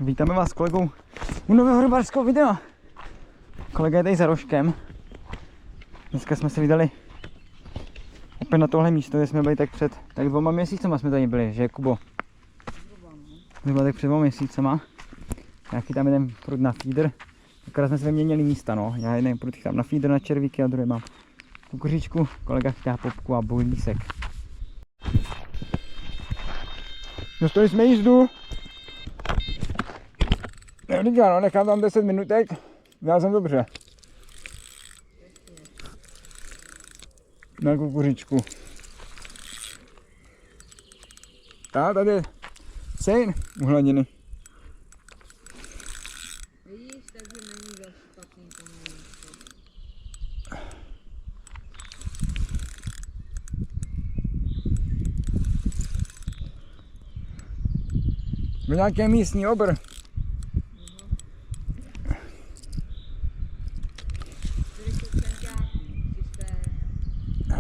Vítáme vás s kolegou u nového rybářského videa. Kolega je tady za rožkem. Dneska jsme se vydali opět na tohle místo, kde jsme byli tak před 2 měsícema jsme tady byli, že Kubo? Zhruba tak před 2 měsícema. Já chytám jeden prut na feeder. Akorát jsme se vyměnili místa, no. Já jeden prut chytám na feeder na červíky a druhý mám kukuřičku. Kolega chytá popku a bojlísek. Dostali jsme jízdu. Říkám, no, nechám tam 10 minutek, já jsem dobře. Na kukuřičku. Tady je sejn u hladiny. Vidíš, takže není dost špatný to místo. Byl nějaký místní obr.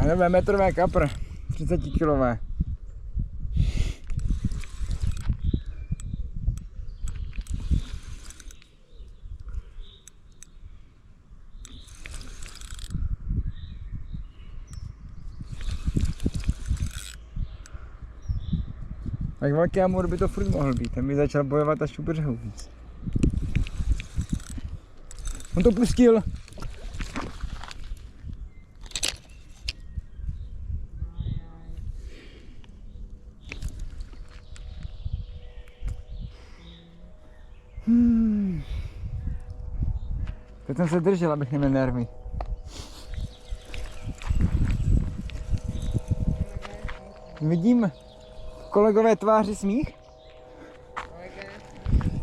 Hele, metrové kapr, 30 kilové. Tak velký amur by to furt mohl být, ten by začal bojovat až u břehu víc. On to pustil. Teď jsem se držel, abych neměl nervy. Vidím v kolegové tváři smích?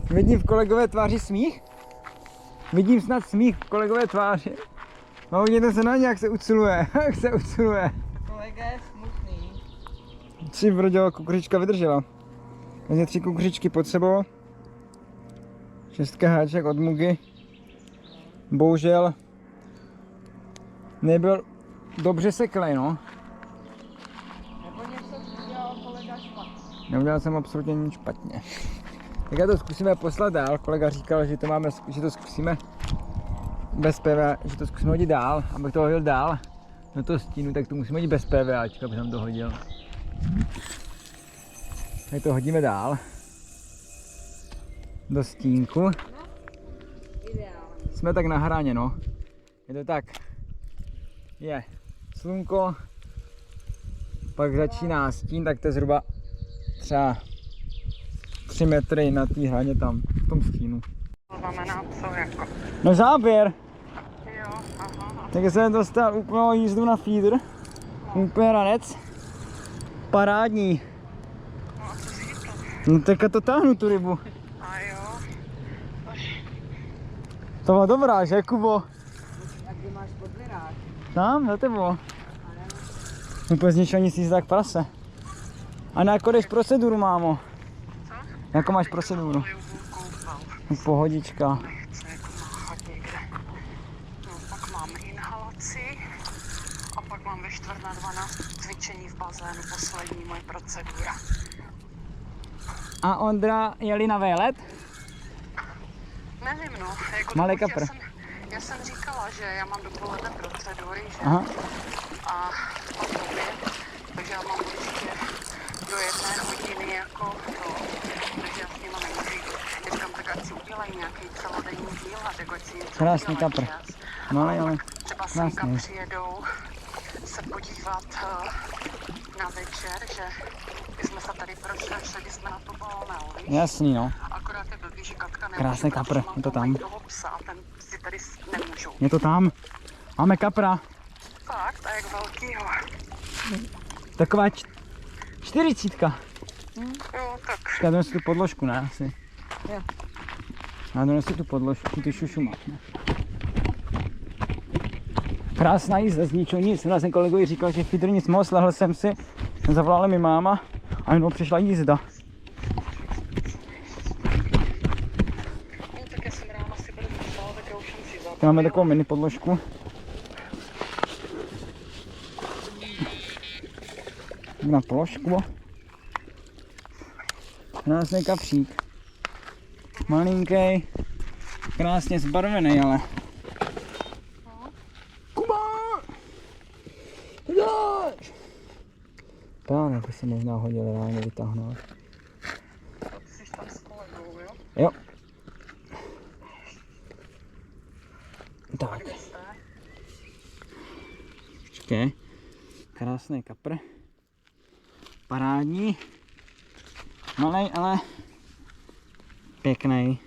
Vidím v kolegové tváři smích? Vidím snad smích v kolegové tváři. No vidíte se na ně, jak se uciluje, jak se uciluje. Kolega je smutný. 3 broďo kukuřička vydržela. Takže 3 kukuřičky pod sebou. 6 háček od Mugy. Bohužel nebyl dobře seklej, no. Nebo něco udělal kolega špatně. Neudělal jsem absolutně nic špatně. Tak já to zkusíme poslat dál. Kolega říkal, že to zkusíme bez PVA, že to zkusíme hodit dál, abych to hodil dál do toho stínu, tak to musíme hodit bez PVAčka, abych tam to hodil. Tak to hodíme dál do stínku. Ideálně. Jsme tak na hraně, no. Je to tak. Je slunko, pak začíná stín, tak to je zhruba třeba 3 metry na té hraně tam, v tom stínu. To znamená co jako? No záběr! Jo, aha. Tak jsem dostal úplnou jízdu na feeder. Úplně ranec. Parádní. No a co si to? No teďka to táhnu tu rybu. A jo. To byla dobrá, že Kubo? A kde máš podvěrák? Tam, za tebou. Úplně z ničeho nic jízda jak prase. A na jakou jdeš proceduru, mámo? Co? Jakou máš proceduru? Pohodička. Nechce jako máchat někde. No pak mám inhalaci a pak mám ve 11:45 cvičení v bazénu, poslední moje procedura. A Ondra jeli na výlet? Nevím no, jako Malý dokud kapr. Já jsem říkala, že já mám dopoledne procedury, že? Aha. A pak oběd, takže já mám určitě do 1 hodiny jako to, takže já s nima nemůžu jít. Říkám, tak ať si udělají nějaký celodenní díl a tak ať si něco Krásný udělají, kapr. yes. Ale Třeba semka krásný. přijedou se podívat na večer, že my jsme se tady prošli, šli jsme na tu volnou, víš? Jasný, no. Akorát je blbý, že Katka nemůže, Krásný kapr, protože je to mám tam. toho psa a ten si tady nemůžou. Je to tam. Máme kapra. Fakt, a jak velkýho? Taková 40. Jo, tak. Já donesu tu podložku, ne? Asi. Jo. Já donesu tu podložku, ty šušu máte. Krásná jízda, z ničeho nic. Já jsem kolegovi říkal, že feeder nic moc, lehl jsem si, zavolala mi máma a jenom přišla jízda. No tak já jsem ráno si budu myslela, tak já už jsem si Tady máme takovou mini podložku. Na položku. Krásný kapřík. Malinký, krásně zbarvený, ale. Kuba! Dáš! Právě by se možná hodil reálně vytáhnout. Jsi tam s kolegou, jo? Jo. Tak. Kde jste? Počkej. Krásný kapr. Parádní. Malej, ale pěkný.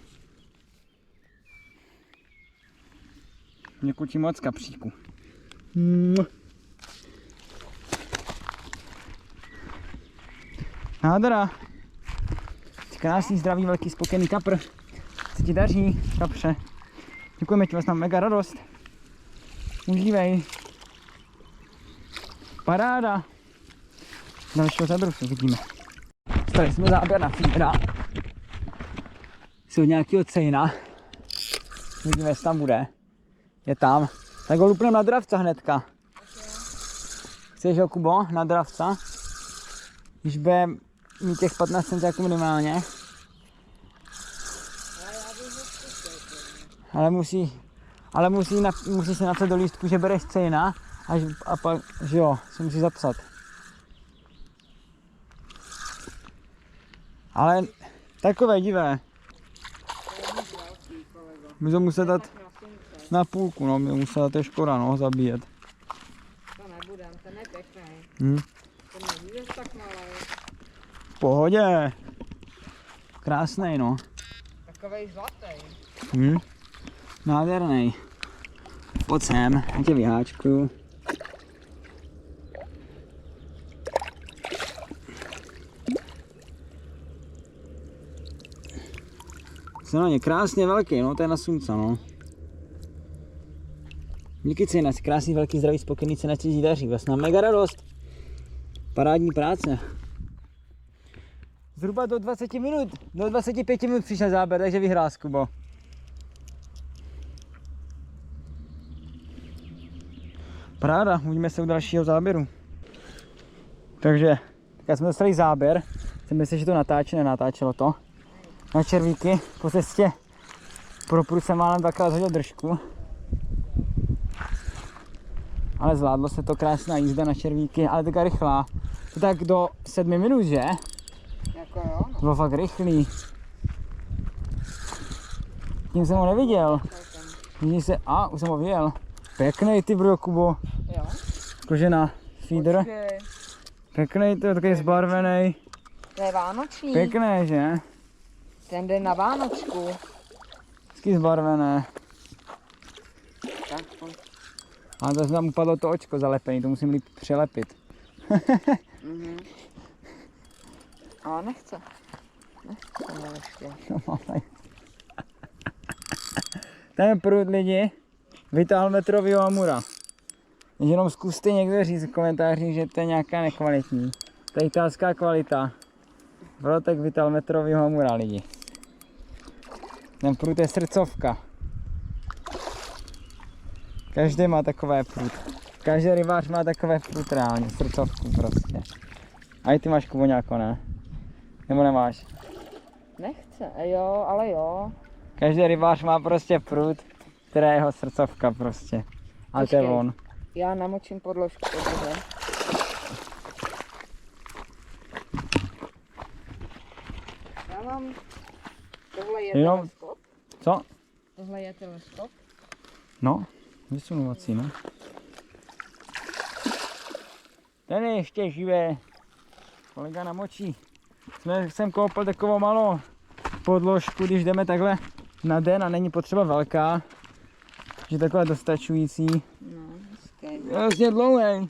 Mě kučí moc kapříku. Nádhera. Krásný, zdravý, velký, spokojený kapr. Se ti daří, kapře. Děkujeme ti, vás mám mega radost. Užívej. Paráda. Dalšího záběru se uvidíme. Stali jsme záběr na feedera. Jsou nějakýho cejna. Uvidíme, jestli tam bude. Je tam. Tak ho lupneme na dravca hnedka. Chceš ho, Kubo, na dravca? Když bude mít těch 15 cm minimálně. Ale musí se napsat do lístku, že bereš cejna a pak, že jo, se musí zapsat. Ale takové divé. My to musíme dát na půlku, no, my musíme dát, to je škoda, no, zabíjet. To nebudem, ten je pěkný. Ten není tak malý. V pohodě. Krásnej, no. Takovej zlatý. Nádherný. Pojď sem, já tě vyháčkuju. Jsem na ně krásně velký, no, to je na slunce, no. Díky cena, krásný, velký, zdravý, spokojený, cena ti daří, vlastně mega radost. Parádní práce. Zhruba do 20 minut, do 25 minut přišel záběr, takže vyhrál, Kubo. Paráda, uvidíme se u dalšího záběru. Takže, tak jsme dostali záběr. Jsem myslel, že to natáčí, nenatáčelo to. Na červíky, po cestě pro prut jsem málem dvakrát hodil držku. Ale zvládlo se to, krásná jízda na červíky, ale taká rychlá. To tak do 7 minut, že? Jako jo, no. Bylo fakt rychlý. Tím jsem ho neviděl. Vidíš se, už jsem ho viděl. Pěkný ty, bro, Kubo. Jo. Jakože na feeder. Počkej. Pěkný, to je takový zbarvený. To je vánoční. Pěkný, že? Ten jde na Vánočku. Hezky zbarvené. Tak, pojď. A to tam upadlo to očko zalepený, to musím líp přelepit. Ale nechce. Nechce mě ještě. Ten prut, lidi, vytáhl metrovýho amura. Jenom zkuste někdo říct v komentářích, že to je nějaká nekvalitní. To je italská kvalita. Vrotek vytáhl metrovýho amura, lidi. Ten prut je srdcovka. Každý má takové prut. Každý rybář má takové prut reálně, srdcovku prostě. A i ty máš, Kubo, nějako, ne? Nebo nemáš? Nechce, jo, ale jo. Každý rybář má prostě prut, která je jeho srdcovka prostě. Ale to je Počkej. on. Já namočím podložku, dobře. Já mám... Tohle je Jenom- teleskop. Co? Tohle je teleskop. No, vysunovací, no. Ten je ještě živé. Kolega namočí. Jsem koupil takovou malou podložku, když jdeme takhle na den a není potřeba velká. Že takhle dostačující. No, hezký. Vlastně dlouhý.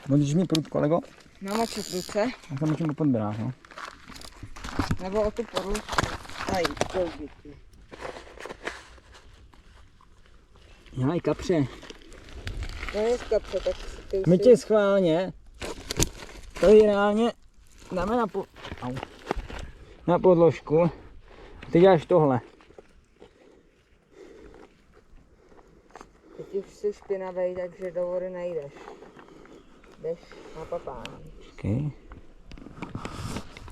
Můžeš mi prut, kolego? Namočit ruce, Já se můžu pod brách, no. nebo o tu podložku. Aj, kolbiky. Já i kapře. To je z kapře, tak si ty už My tě schválně. Tady reálně dáme na podložku. Ty děláš tohle. Teď už jsi špinavej, takže do vody nejdeš. Jdeš na papání. Okay.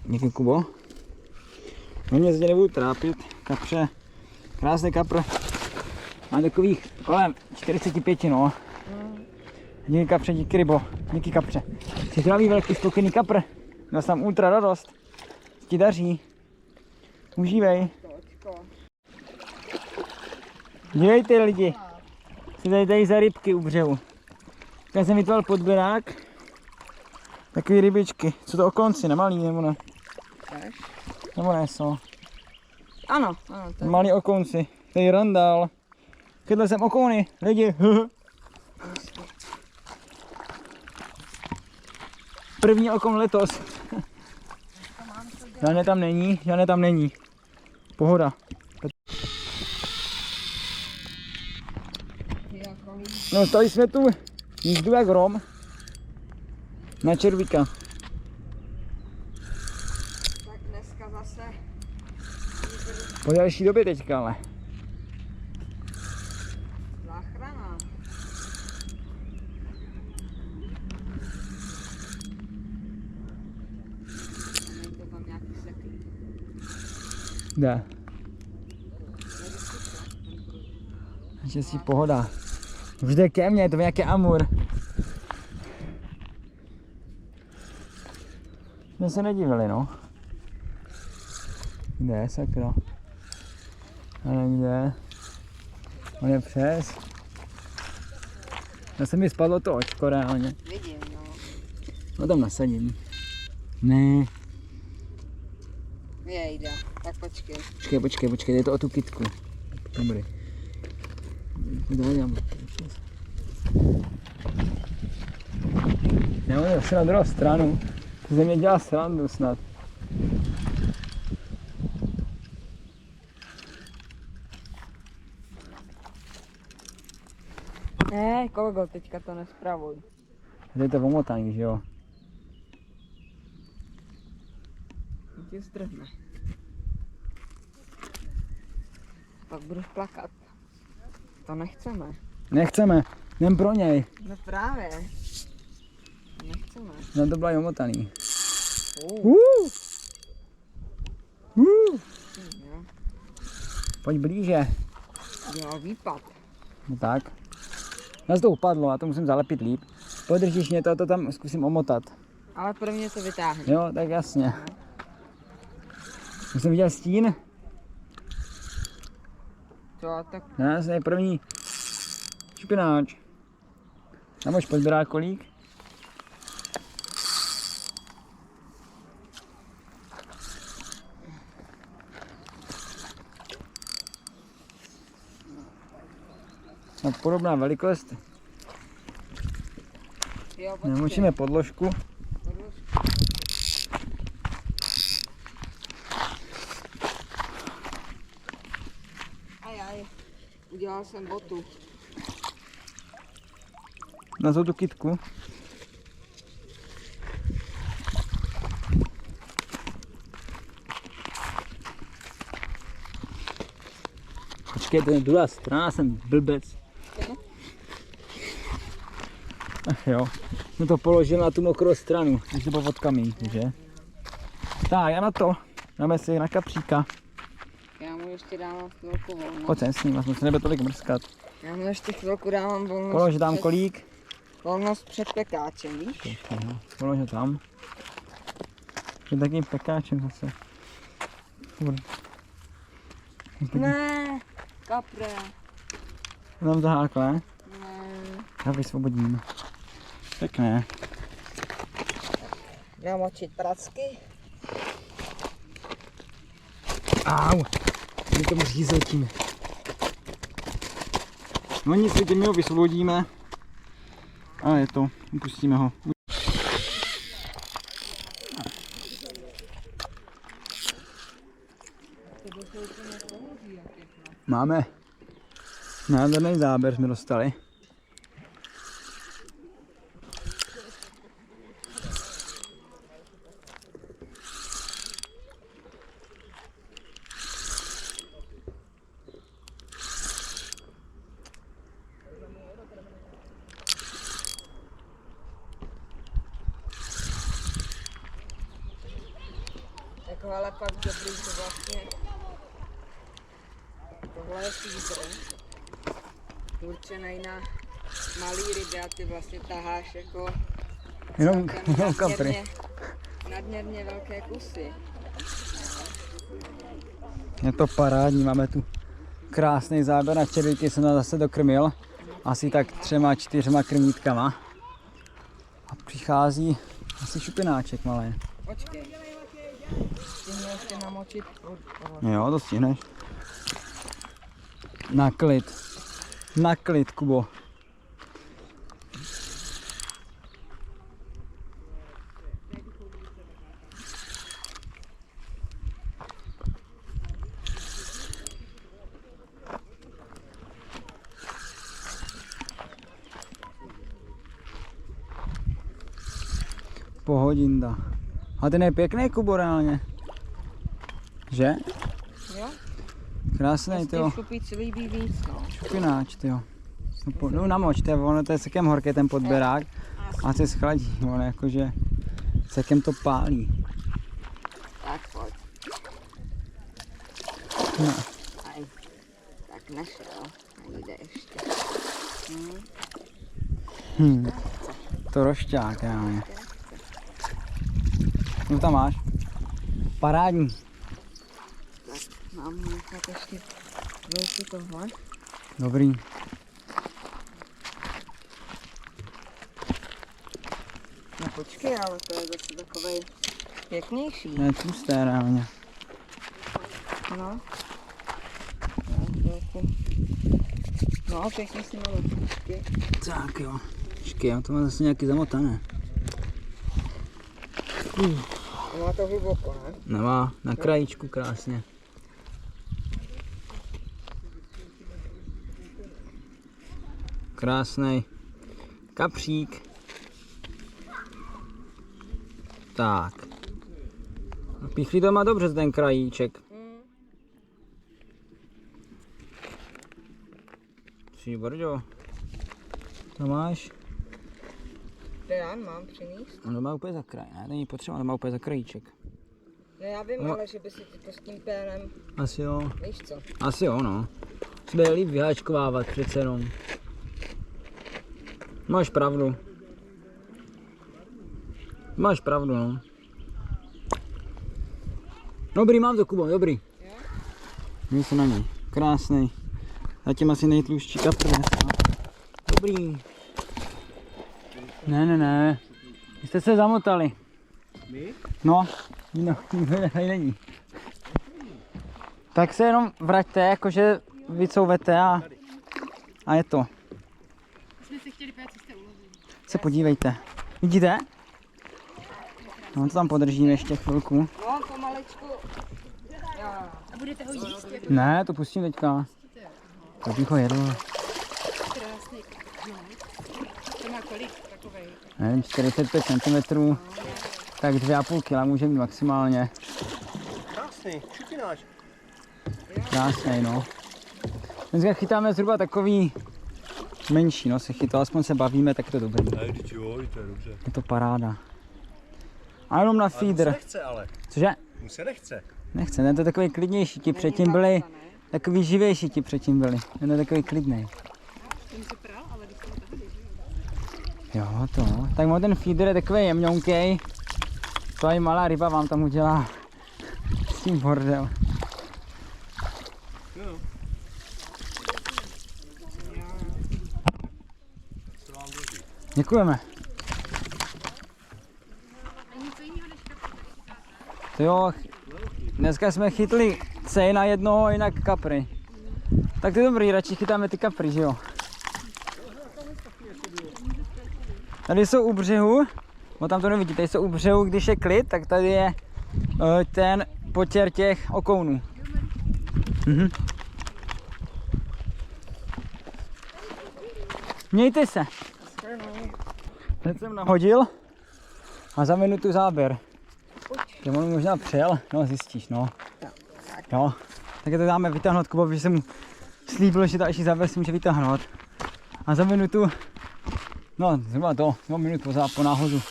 Díky, Kubo. No mě zde nebudu trápit, kapře, krásný kapr. Mám takových kolem 45, no. Díky kapře, díky rybo, díky kapře. Jsi zdravý, velký, spokojený kapr. Měl jsem tam ultra radost. Ti daří. Užívej. Dívejte lidi. Si tady za rybky u břehu. Já jsem vytvořil podběrák. Takový rybičky. Co to okonci, nemalý nebo ne? Nebo ne jsou? Ano, to je. Malý okonci. Tady randál. Chytl jsem okony, lidi. První okon letos. Žádné tam není. Pohoda. No, stali jsme tu jízdu jak rom. Na červíka. Tak dneska zase. Po další době teďka ale. Záchrana. Nejde tam nějaký seklý. Jde. Naštěstí pohoda. Už jde ke mně, to je nějaký amur. Jsme se nedivili, no. Kde, sakra? Ale kde? On je přes. Já se mi spadlo to očko reálně. Vidím, no. No tam nasadím. Ne. Jejda, tak počkej. Počkej, jde to o tu kytku. Dobrý. Já mám se na druhou stranu. Ze mě dělá srandu snad. Ne, kolego, teďka to nespravuj. Tady je to omotání, že jo? Tě zdrhne. Pak budeš plakat. To nechceme. Nechceme, jdem pro něj. No právě. Nechceme. No to byla i omotaný. Jo. Pojď blíže. Dělal výpad. No tak. Nás to upadlo, já to musím zalepit líp. Podržíš mě to tam zkusím omotat. Ale pro mě to vytáhne. Jo, tak jasně. Už jsem viděl stín. To tak Jasně, první špináč. Tam už podbírá kolík. No, podobná velikost. jo, počkej. Nemusíme podložku. Aj. Udělal jsem botu. Na tu kytku. Počkej, to je druhá strana, jsem blbec. Ach jo, jsem to položil na tu mokrou stranu, když to bylo pod kamínku, že? Tak, já na to, dáme si na kapříka. Já mu ještě dávám chvilku volno. Pojď sem s ním, aspoň se nebude tolik mrskat. Já mu ještě chvilku dávám volnost. Polož dám kolík. Volnost před pekáčem, víš? Polož ho tam. Před takým pekáčem zase. Ne, kapre. Tam zahákle, Ne. já vysvobodím. Tak ne. Namočit pracky. Au, my tomu řízl tím. No nic, lidi, my ho vysvobodíme. A je to, upustíme ho. Máme nádherný záběr, jsme dostali. Takovéhle fakt dobrý, že vlastně tohle je feeder určený na malý ryby a ty vlastně taháš jako Jenom celkem kapry. nadměrně velké kusy. Je to parádní, máme tu krásný záběr na červíky, jsem tam zase dokrmil. Asi tak 3-4 krmítkama. A přichází asi šupináček malý. Počkej. Stihnu ještě namočit. Jo, to stihneš. Na klid, Kubo. Pohodinda. A ten je pěkný, Kubo, reálně. Že? Jo? Krásný, tyjo. Šupit se líbí víc, no. Špináč, tyjo. No namoč, to je, ono to je celkem horký ten podběrák a se schladí, ono jakože celkem to pálí. Tak pojď. No. Aj. Tak našel. A jde ještě. To rošťák, reálně. No tam máš. Parádní. Tak mám nechat ještě velký tohle. Dobrý. No počkej, ale to je zase takovej pěknější. To je tlusté, reálně. No. No, pěkně si malo. Tak jo. Počkej, já to mám zase nějaký zamotané. Má to hluboko, ne? Nemá, na krajíčku krásně. Krásný kapřík. Tak. Pichlí to má dobře ten krajíček. Přijď, Borďo. To máš? To já mám přinést. On to má úplně za kraj, ne? Není potřeba, on to má úplně za krajíček. No já vím, No. ale že by si ty to s tím pénem, Asi jo. víš co? Asi jo, no. Se bude líp vyháčkovávat přece jenom. Máš pravdu. Máš pravdu, no. Dobrý, mám to, Kubo, dobrý. Jo? Měj se na něj. Krásný. Zatím asi nejtlustší kapr dneska. Dobrý. Ne. Vy jste se zamotali. My? No, nikdo tady není. Tak se jenom vraťte, jakože vycouvete a je to. Jsme se chtěli pět, co jste ulovili. Se podívejte. Vidíte? No to tam podržíme ještě chvilku. No, pomalečku. A budete ho jíst? Ne, to pustím teďka. To bych ho jedl. Krásný. No. To má kolik takovej? Nevím, 45 cm. Tak 2,5 kg může mít maximálně. Krásný, šupináč. Krásný, no. Dneska chytáme zhruba takový menší, no se chytá, aspoň se bavíme, tak to je dobrý. Ne, teď jo, to je dobře. Je to paráda. A jenom na Ale mu se feeder. nechce ale, Cože? mu se nechce. Nechce, ne, to je takový klidnější, ti předtím byli, takový živější ti předtím byli. Ten je takový klidný. Ten se pral, ale když to tahali, Jo, to. Tak má ten feeder je takový jemňonkej. To i malá ryba vám tam udělá s tím bordel. Jo. Co vám drží? Děkujeme. To jo, dneska jsme chytli cej na jednoho a jinak kapry. Tak to je dobrý, radši chytáme ty kapry, že jo? Tady jsou u břehu, no tam to nevidíte, tady jsou u břehu, když je klid, tak tady je ten potěr těch okounů. Mějte se. Teď jsem nahodil a za minutu záběr. Že on možná přijel, no zjistíš, no. Jo, tak to dáme vytáhnout Kubovi, že jsem mu slíbil, že další záběr si může vytáhnout. A za minutu, no zhruba to, 2 minut po náhozu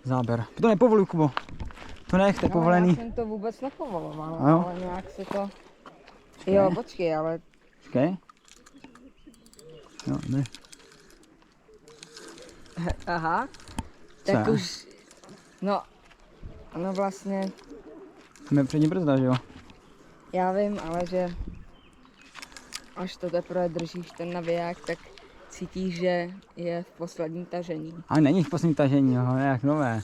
záběr. To nepovoluj, Kubo. To nech, to je Já povolený. jsem to vůbec nepovolovala, Ano? ale nějak se to... Jo, počkej, ale Počkej. Jo, ne. aha. Tak Co? už... No, no vlastně, Jsme přední brzda, že jo? já vím, ale že... Až to teprve držíš ten naviják, tak cítíš, že je v posledním tažení. Ale není v posledním tažení, jo, jak nové.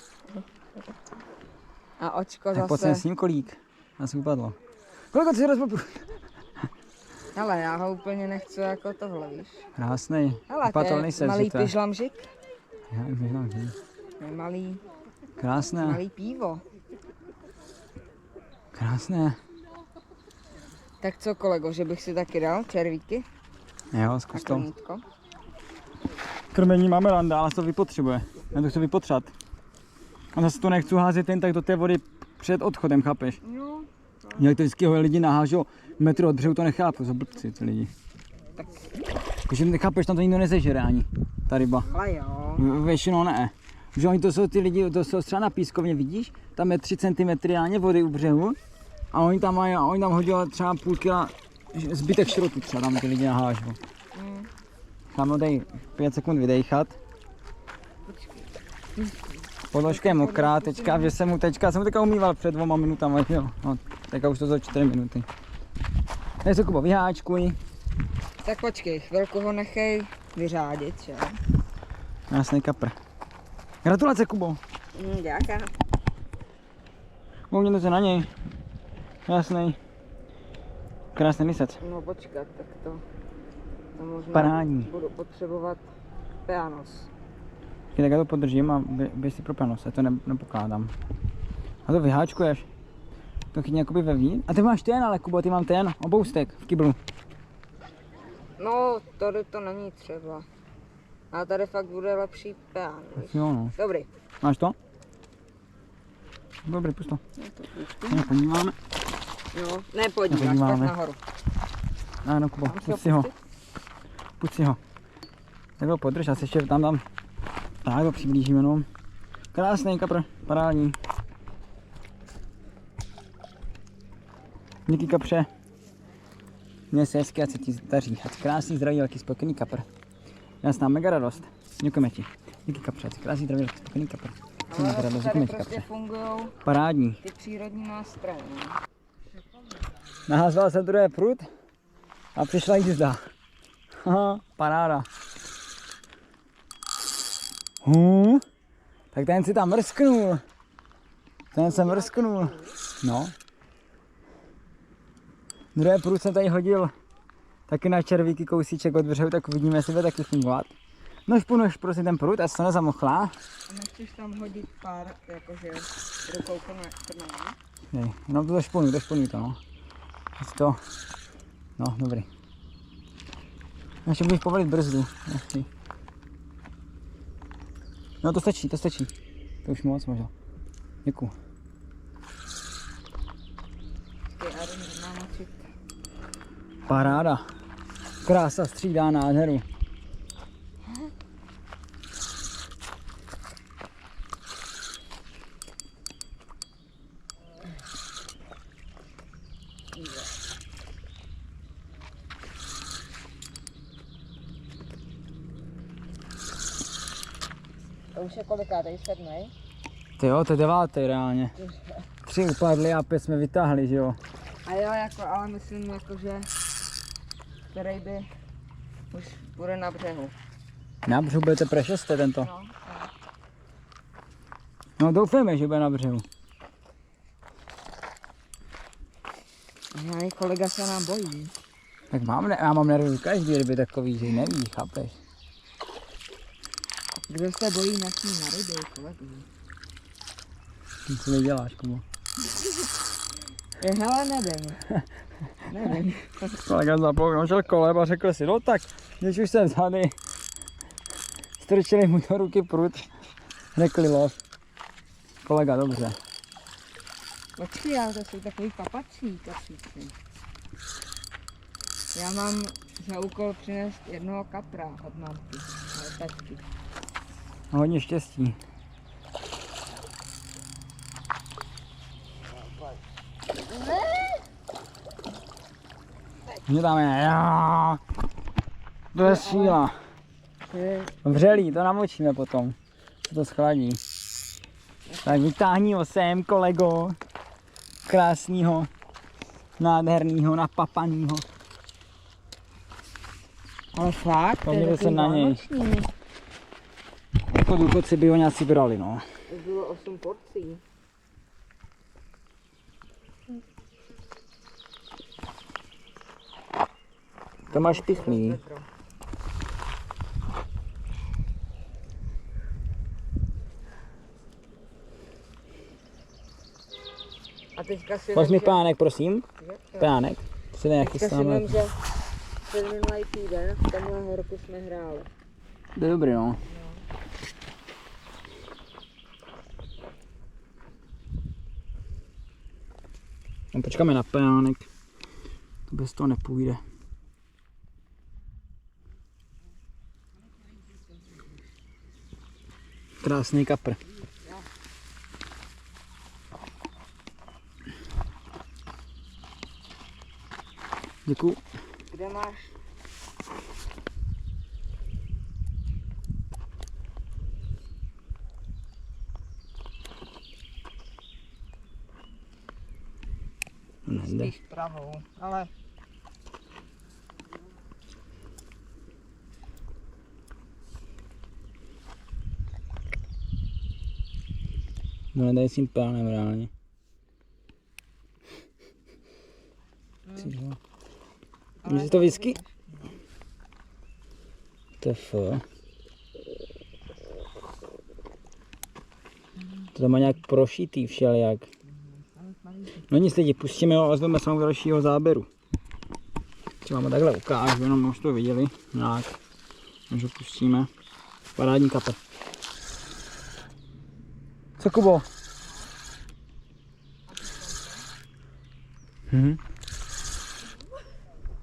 A očko Tak pojď sem zase... s ním kolík. Nás upadlo. Kolego, ty si rozpopru. Hele, já ho úplně nechci jako tohle, víš. Krásnej. Hele, to Opatrný je se, malý že to je. pyžlamžik, Já vyhnám, že? to je malý, Krásné, malý pivo. krásné. Tak co, kolego, že bych si taky dal červíky Jo, a zkus to. krmítko? Krmení máme randa, ale to vypotřebuje. Já to chci vypotřát. A zase to nechci házet jen tak do té vody před odchodem, chápeš? No, Jak to vždycky lidi nahážou metr od břehu, to nechápu, jsou blbci ty lidi. Takže nechápeš, tam to nikdo nezežere ani, ta ryba. ale jo. Většinou ne. Že oni to jsou ty lidi, to jsou třeba na pískovně, vidíš? Tam je 3 cm reálně vody u břehu a oni tam mají, oni tam hodí třeba půl kila zbytek šrotu třeba tam ty lidi nahážou. Tam dej 5 sekund vydejchat. Podložka je mokrá, teďka, že jsem mu teďka umýval před 2 minutami, jo. No, teďka už to za 4 minuty. Tady se, Kubo, vyháčkuj. Tak počkej, chvilku ho nechej vyřádit, jo. Krásný kapr. Gratulace, Kubo. Děká. Koukněte se na něj. Krásný. Krásný lisec. No počkat, tak to možná Parádní. budu potřebovat pianos. Tak já to podržím a běž si pro panos, já to nepokládám. A to vyháčkuješ. To chytně jakoby ve vín. A ty máš ten, ale Kubo, ty mám ten, oboustek v kyblu. No, tady to není třeba. A tady fakt bude lepší piano, víš? Jo no. Dobrý. Máš to? Dobrý, pust to. No to puštím. No, podíváme. Jo, nepodíváš, Nepodíváme. tak nahoru. Ano, Kubo, Mám si ho pusť si ho. pustit? Pusť si ho. Tak ho podrž, já se ještě tam dám. Tak ho přiblížíme, no. Krásný kapr, parádní. Díky kapře. Měj se hezky, ať se ti daří. Ať krásný, zdravý, velký, spokojený kapr. Jasná, mega radost. Děkujeme ti. Díky kapře, ať krásný, zdravý, velký, spokojený kapr. Ale Mega radost, děkujeme tady ti, prostě kapře. fungujou Parádní. ty přírodní nástroje. no. Naházel jsem druhé prut a přišla jízda. Haha, paráda. Tak ten si tam mrsknul. Ten se mrsknul. No. Druhé prut jsem tady hodil taky na červíky kousíček od břehu, tak uvidíme, jestli bude taky fungovat. No špunoš prosím ten prut, ať se to nezamochlá. A nechceš tam hodit pár, jakože rukou krmení? No to špunuj to no. Ať to, no dobrý. Ještě budeš povolit brzdu. Nechci. No to stačí. To už moc možná. Děkuju. Ty a jdu namočit. Paráda. Krása střídá nádheru. To už je kolikátej, 7. Ty jo, to je 9. reálně. 3 upadly a 5 jsme vytáhli, že jo. A jo, jako, ale myslím, jako, že který by už bude na břehu. Na břehu bude teprve 6. tento. No, No doufejme, že bude na břehu. a kolega se nám bojí. Tak já mám nervy každý ryby takový, že neví, chápeš. Kdo se bojí, nesmí na ryby, kolegu. Ty co děláš, Kubo? Hele, nevím. Kolega zapomněl kolem a řekl si, no tak, když už jsem tady, strčili mu do ruky prut, řekli lov. Kolega, dobře. Počkej, ale to jsou takový papačí kapříci. Já mám za úkol přinést jednoho kapra od mámky, ale tačky. Hodně štěstí. Mě tam je, jo. To je síla. Vřelý, to namočíme potom. To schladí. Tak vytáhni ho sem, kolego. Krásnýho, nádhernýho, napapanýho. Ale fakt, Podívejte se na něj. Jako důchodci by ho nějací brali, no. To bylo 8 porcí. To máš pichlý. A teďka si Pojď mi vím, že- pánek, prosím. Pánek. Si nějaký teďka si stále. vím, že před minulý týden v tomhle horku jsme hráli. To je dobrý, no. No, počkáme na pánek. To bez toho nepůjde. Krásný kapr. Děkuju. Kde máš? Nejde. Spíš pravou, ale No tady s tím pánem reálně. Víš to whisky? To je fo. To tam má nějak prošitý všelijak. No nic lidi, pustíme ho a vezmeme se do dalšího záběru. Třeba vám takhle ukážu, jenom už to viděli. Nějak. Takže pustíme. Parádní kapr. Co, Kubo?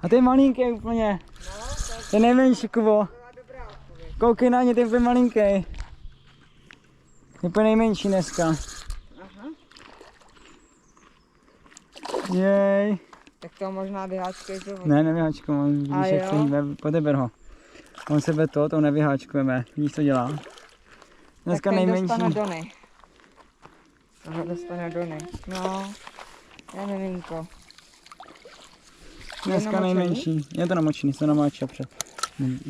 A ty je malinký úplně. To je nejmenší, Kubo. Koukej na ně, ty je úplně malinký. Je úplně nejmenší dneska. Jej. tak to možná vyháčkej to. Ne, nevyháčkujeme, vidíš, A jak se jo? hýbe, podeber ho. On sebe to nevyháčkujeme, vidíš, co dělá. Dneska tak ten nejmenší. dostane Dony. Toho dostane Dony. No, já nevím to. Dneska namočený? nejmenší. Je to namočený, se namáča před.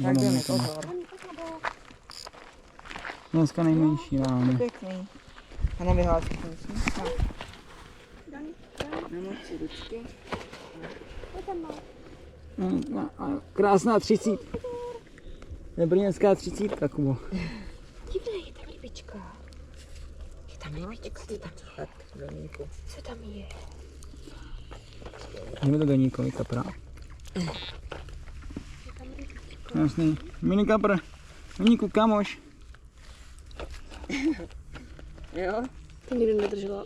Tak Dony, pozor. Dneska nejmenší, reálně. Pěkný. A nevyháčkej musím. Nemoci ručky. Krásná 30. Je brněnská 30, Kubo. Dívej, je tam rybička. Je tam rybička, ty tam je. Tak, Doníku. Co tam je? Jdeme to do Níkovi, kapra. Krásný. Mini kapr. Doníku, kamoš. Jo? Ty nikdy nedržela,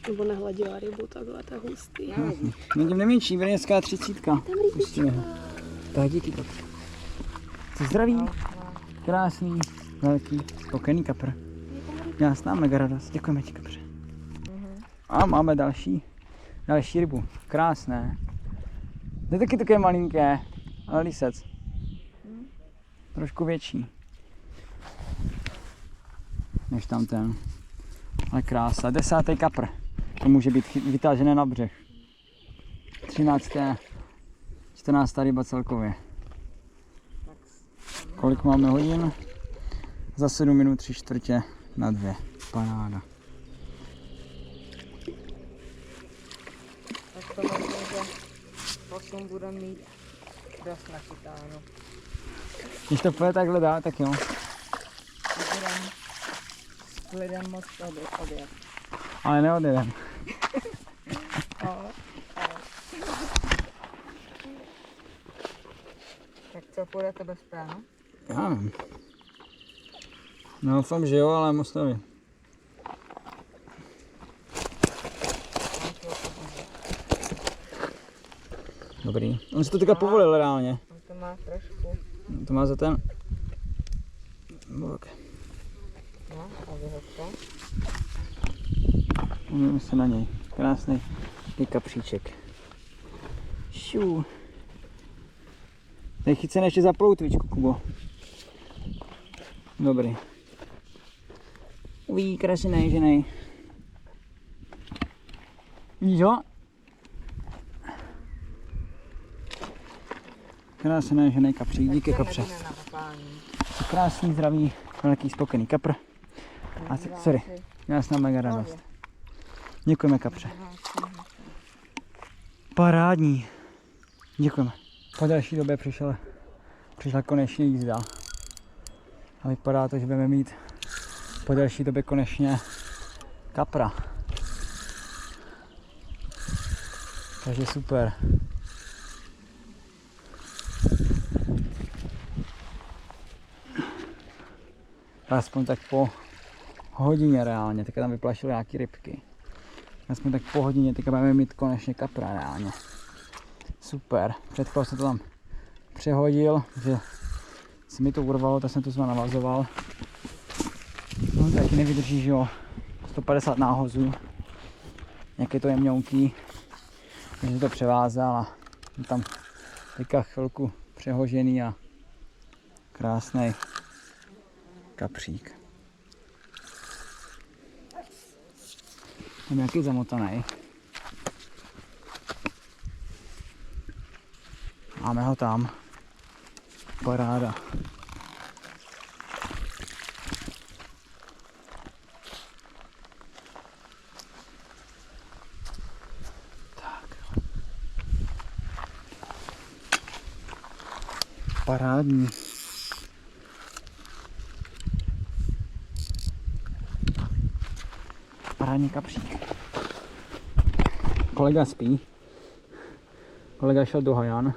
nebo nehladila rybu takhle, to je hustý. Já vidím. No tím nejmenší, brněnská 30. Pustíme ho. Tak díky, kapr. Jsi zdravý, krásný, velký, spokojený kapr. Já s námi mega radost, děkujeme ti, kapře. A máme další rybu, krásné. To je taky také malinké, ale lisec. Trošku větší. Než tam ten. Ale krása, 10. kapr. To může být vytážené na břeh. 13. 14. ryba celkově. Kolik máme hodin? Za 7 minut 3/4 paráda. Tak to myslím, že potom budeme mít dost nachytáno. Když to půjde takhle dál, tak jo. Budeme s lidem moc odjet. Ale neodjedem. Tak co, půjdete bez pránu? Já nevím. No doufám, že jo, ale moc nevím. Dobrý. On si to teďka povolil reálně. On to má trošku. To má za ten... Bok. No, a vyhoďte. Umíme se na něj. Krásný kapříček. Šů. Nechyť se ještě za ploutvičku, Kubo. Dobrý. Ují, krásný, ženej. Vidíš ho? Krásný, ženej kapřík, díky kapře. Krásný, zdravý, velký, spokojený kapr. A sorry, já jsem mega radost. Děkujeme kapře. Parádní. Děkujeme. Po další době přišla konečně jízda. A vypadá to, že budeme mít po další době konečně kapra. Takže super. Aspoň tak po hodině reálně, teďka tam vyplašily nějaký rybky. Aspoň tak po hodině, teďka budeme mít konečně kapra reálně. Super, před chvílí jsem to tam přehodil, že se mi to urvalo, tak jsem to zma navazoval. No taky nevydrží, že jo, 150 náhozů, nějaké to jemňonký, takže to převázal a tam teďka chvilku přehožený a krásný kapřík. Tam nějaký zamotaný. Máme ho tam. Paráda. Tak. Parádní. Parádní kapřík. Kolega spí. Kolega šel do Hajan.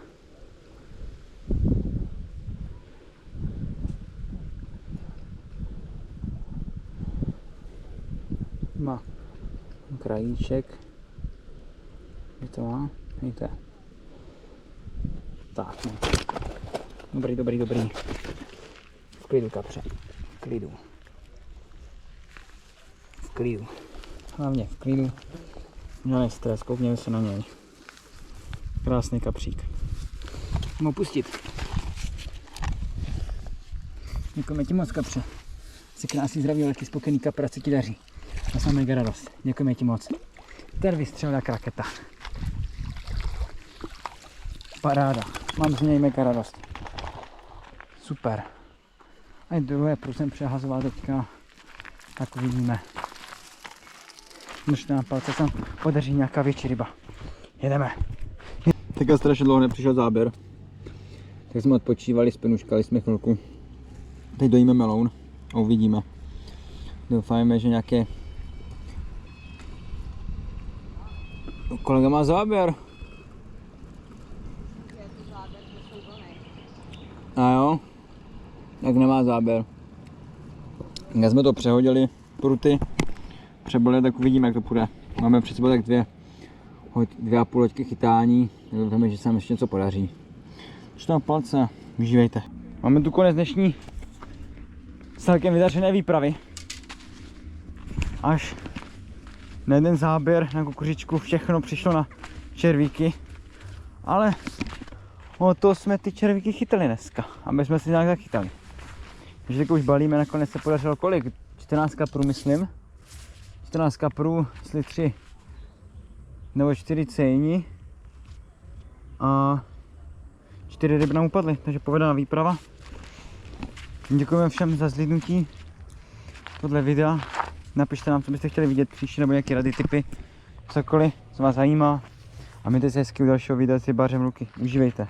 Má krajíček. Kde to má? Hejte. Tak, no. Dobrý. V klidu, kapře. V klidu. V klidu. Hlavně v klidu. Žádný stres, koukněme se na něj. Krásný kapřík. Můžu pustit. Děkujeme ti moc, kapře. Jsi krásný, zdravý, velký, spokojený kapr, co ti daří. Já jsem mega radost. Děkujeme ti moc. Ten vystřel jak raketa. Paráda. Mám z něj mega radost. Super. A druhé jsem přehazoval teďka. Tak uvidíme. Možná na palce tam podaří nějaká větší ryba. Jedeme. Teďka strašně dlouho nepřišel záběr. Tak jsme odpočívali, spenuškali jsme chvilku. Teď dojíme meloun a uvidíme. Doufáme, že nějaké... Kolega má záběr. A jo? Tak nemá záběr. Jak jsme to přehodili, pruty, přebolili, tak uvidíme, jak to půjde. Máme před sebou tak 2,5 loďky chytání, tak doufáme, že se nám ještě něco podaří. Ještě na palce, užívejte. Máme tu konec dnešní celkem vydařené výpravy. Až na jeden záběr na kukuřičku všechno přišlo na červíky, ale o to jsme ty červíky chytali dneska, aby jsme si nějak zachytali. Takže teď už balíme, nakonec se podařilo kolik? 14 kaprů myslím. 14 kaprů, jestli 3 nebo 4 cejni a 4 ryby nám upadly, takže povedená výprava. Děkujeme všem za zhlídnutí tohle videa. Napište nám, co byste chtěli vidět příště, nebo nějaké rady, tipy, cokoliv, co vás zajímá. A mějte se hezky u dalšího videa s rybařem Luky. Užívejte.